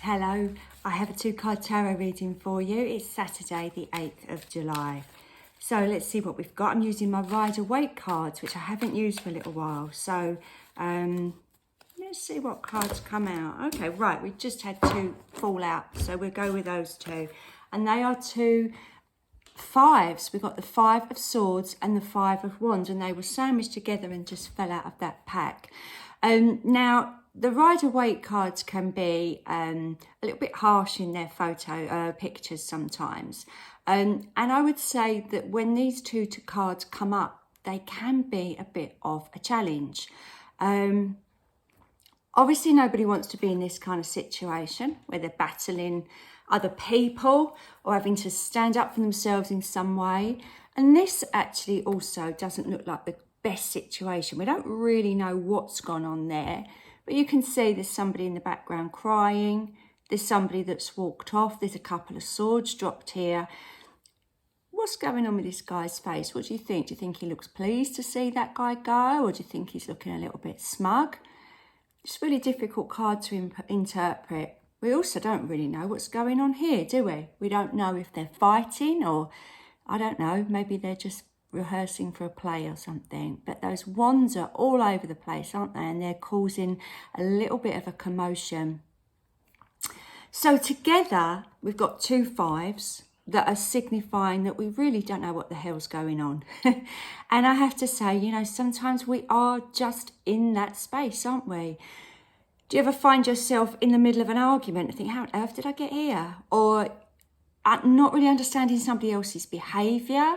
Hello, I have a 2-card tarot reading for you. It's Saturday the 8th of July. So let's see what we've got. I'm using my Rider-Waite cards, which I haven't used for a little while. So let's see what cards come out. Okay, right, we've just had 2 fall out, so we'll go with those 2. And they are 2 5s. We've got the 5 of Swords and the 5 of Wands, and they were sandwiched together and just fell out of that pack. Now, the Rider-Waite cards can be a little bit harsh in their pictures sometimes. And I would say that when these 2 cards come up, they can be a bit of a challenge. Obviously, nobody wants to be in this kind of situation where they're battling other people or having to stand up for themselves in some way. And this actually also doesn't look like the best situation. We don't really know what's gone on there, but you can see there's somebody in the background crying. There's somebody that's walked off. There's a couple of swords dropped here. What's going on with this guy's face? What do you think? Do you think he looks pleased to see that guy go, or do you think he's looking a little bit smug? It's a really difficult card to interpret. We also don't really know what's going on here, do we? We don't know if they're fighting, or I don't know, maybe they're just rehearsing for a play or something. But those wands are all over the place, aren't they? And they're causing a little bit of a commotion. So together we've got 2 5s that are signifying that we really don't know what the hell's going on. And I have to say, you know, sometimes we are just in that space, aren't we? Do you ever find yourself in the middle of an argument and think, how on earth did I get here? Or not really understanding somebody else's behaviour,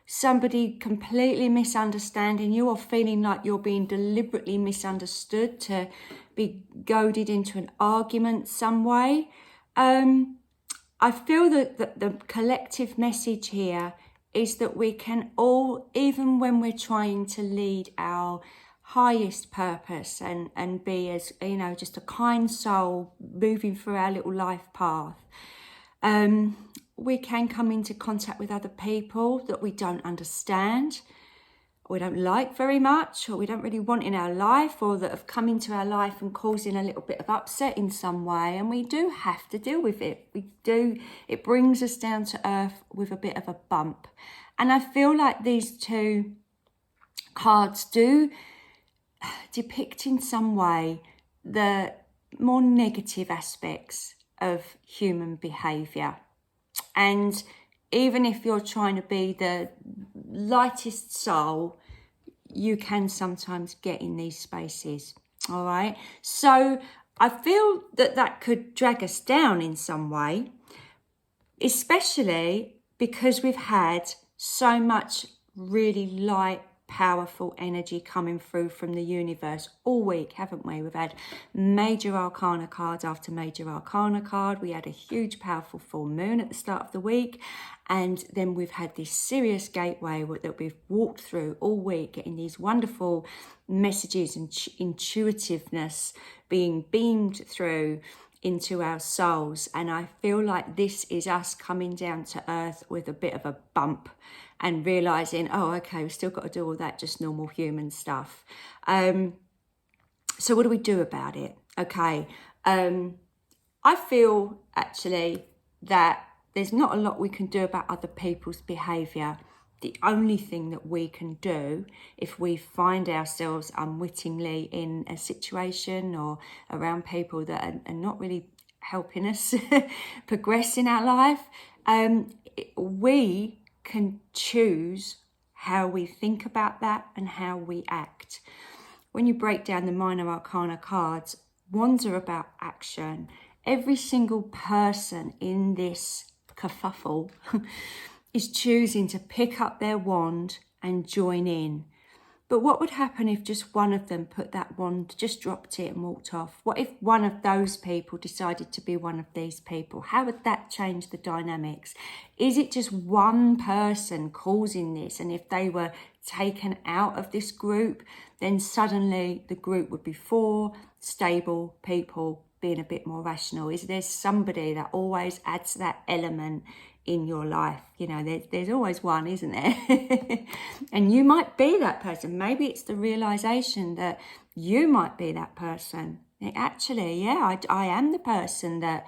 somebody completely misunderstanding you, or feeling like you're being deliberately misunderstood to be goaded into an argument some way. I feel that the collective message here is that we can all, even when we're trying to lead our highest purpose and be, as you know, just a kind soul moving through our little life path, we can come into contact with other people that we don't understand, or we don't like very much, or we don't really want in our life, or that have come into our life and causing a little bit of upset in some way, and we do have to deal with it. It brings us down to earth with a bit of a bump. And I feel like these 2 cards do depict in some way the more negative aspects of human behaviour. And even if you're trying to be the lightest soul, you can sometimes get in these spaces, all right? So I feel that could drag us down in some way, especially because we've had so much really light, powerful energy coming through from the universe all week, haven't we? We've had major arcana cards after major arcana card. We had a huge powerful full moon at the start of the week, and then we've had this serious gateway that we've walked through all week, getting these wonderful messages and intuitiveness being beamed through into our souls. And I feel like this is us coming down to earth with a bit of a bump and realising, oh, okay, we've still got to do all that just normal human stuff. So what do we do about it? Okay, I feel actually that there's not a lot we can do about other people's behaviour. The only thing that we can do if we find ourselves unwittingly in a situation or around people that are not really helping us progress in our life, we can choose how we think about that and how we act. When you break down the minor arcana cards, wands are about action. Every single person in this kerfuffle is choosing to pick up their wand and join in. But what would happen if just one of them put that wand, just dropped it and walked off? What if one of those people decided to be one of these people? How would that change the dynamics? Is it just one person causing this? And if they were taken out of this group, then suddenly the group would be 4 stable people being a bit more rational. Is there somebody that always adds that element in your life? You know, there's always one, isn't there? And you might be that person. Maybe it's the realization that you might be that person Actually, yeah, I am the person that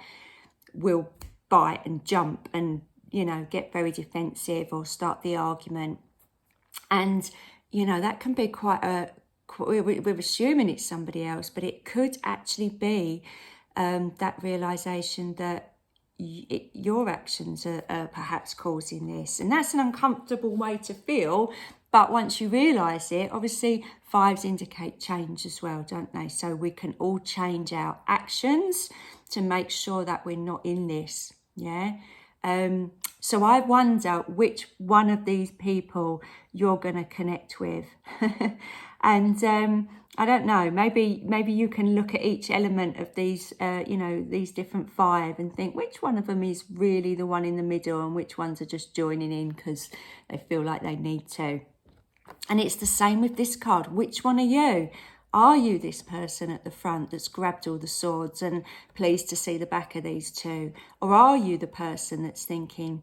will bite and jump and, you know, get very defensive or start the argument. And, you know, that can be we're assuming it's somebody else, but it could actually be that realization that your actions are perhaps causing this. And that's an uncomfortable way to feel. But once you realise it, obviously fives indicate change as well, don't they? So we can all change our actions to make sure that we're not in this, yeah? So I wonder which one of these people you're going to connect with. And I don't know, maybe you can look at each element of these, you know, these different five and think which one of them is really the one in the middle and which ones are just joining in because they feel like they need to. And it's the same with this card. Which one are you? Are you this person at the front that's grabbed all the swords and pleased to see the back of these two? Or are you the person that's thinking,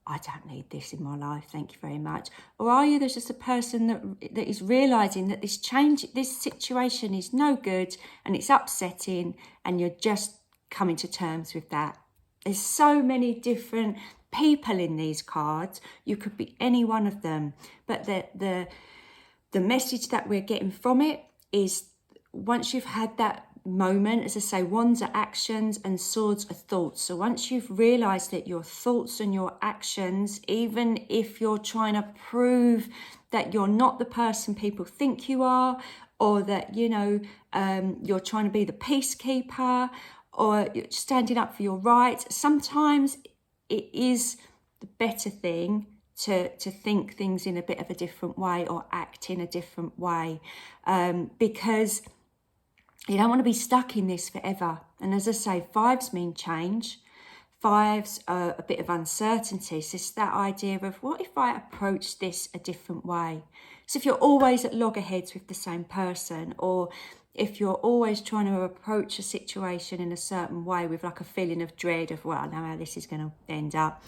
I don't need this in my life, thank you very much? Or are you just a person that is realising that this situation is no good and it's upsetting and you're just coming to terms with that? There's so many different people in these cards. You could be any one of them. But the message that we're getting from it is once you've had that moment, as I say, wands are actions and swords are thoughts. So once you've realised that your thoughts and your actions, even if you're trying to prove that you're not the person people think you are, or that, you know, you're trying to be the peacekeeper, or you're standing up for your rights, sometimes it is the better thing to think things in a bit of a different way or act in a different way, because you don't want to be stuck in this forever. And as I say, fives mean change. Fives are a bit of uncertainty. So it's that idea of, what if I approach this a different way? So if you're always at loggerheads with the same person, or if you're always trying to approach a situation in a certain way with like a feeling of dread of, well, I know how this is going to end up.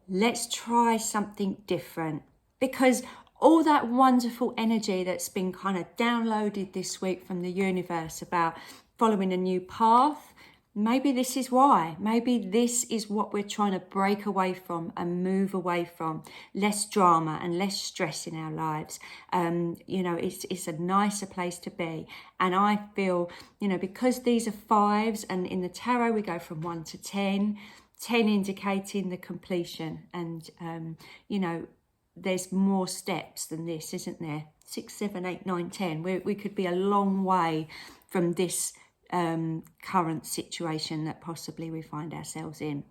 Let's try something different, because all that wonderful energy that's been kind of downloaded this week from the universe about following a new path, maybe this is why. Maybe this is what we're trying to break away from and move away from. Less drama and less stress in our lives. You know, it's a nicer place to be. And I feel, you know, because these are fives, and in the tarot we go from 1 to 10, 10 indicating the completion, and you know, there's more steps than this, isn't there? 6, 7, 8, 9, 10. We could be a long way from this current situation that possibly we find ourselves in.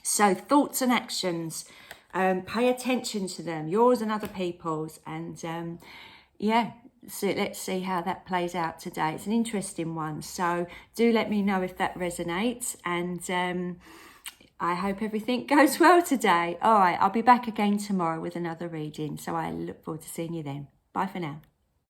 So thoughts and actions, pay attention to them, yours and other people's, and yeah, so let's see how that plays out today. It's an interesting one, so do let me know if that resonates, and I hope everything goes well today. All right, I'll be back again tomorrow with another reading, so I look forward to seeing you then. Bye for now.